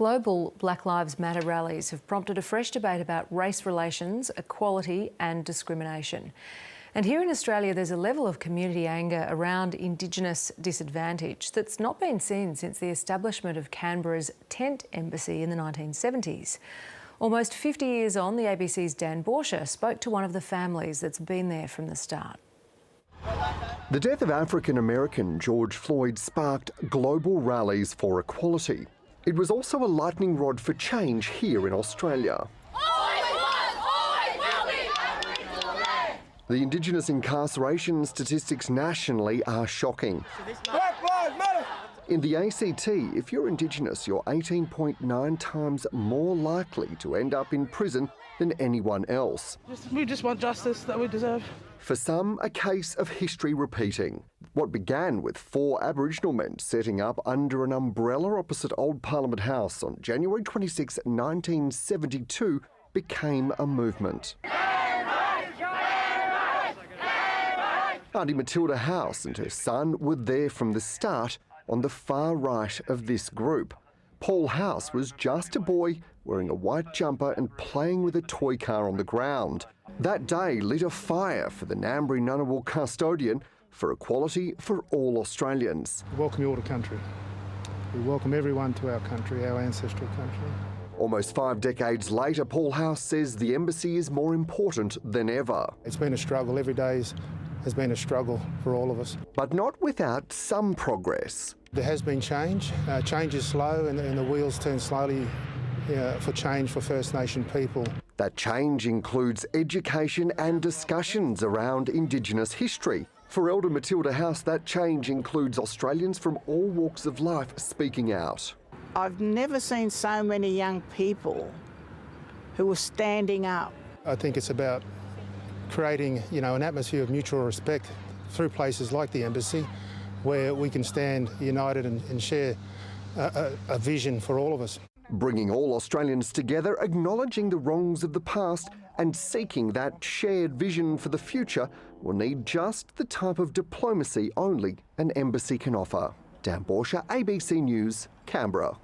Global Black Lives Matter rallies have prompted a fresh debate about race relations, equality and discrimination. And here in Australia, there's a level of community anger around Indigenous disadvantage that's not been seen since the establishment of Canberra's Tent Embassy in the 1970s. Almost 50 years on, the ABC's Dan Borsha spoke to one of the families that's been there from the start. The death of African-American George Floyd sparked global rallies for equality. It was also a lightning rod for change here in Australia. The Indigenous incarceration statistics nationally are shocking. In the ACT, if you're Indigenous, you're 18.9 times more likely to end up in prison than anyone else. We just want justice that we deserve. For some, a case of history repeating. What began with 4 Aboriginal men setting up under an umbrella opposite Old Parliament House on January 26, 1972 became a movement. Auntie Matilda House and her son were there from the start on the far right of this group. Paul House was just a boy wearing a white jumper and playing with a toy car on the ground. That day lit a fire for the Ngambri Ngunnawal custodian for equality for all Australians. We welcome you all to country. We welcome everyone to our country, our ancestral country. Almost 5 decades later, Paul House says the embassy is more important than ever. It's been a struggle. Every day has been a struggle for all of us. But not without some progress. There has been change. Change is slow and the wheels turn slowly for change for First Nation people. That change includes education and discussions around Indigenous history. For Elder Matilda House, that change includes Australians from all walks of life speaking out. I've never seen so many young people who are standing up. I think it's about creating, an atmosphere of mutual respect through places like the embassy, where we can stand united and share a vision for all of us. Bringing all Australians together, acknowledging the wrongs of the past and seeking that shared vision for the future will need just the type of diplomacy only an embassy can offer. Dan Borsha, ABC News, Canberra.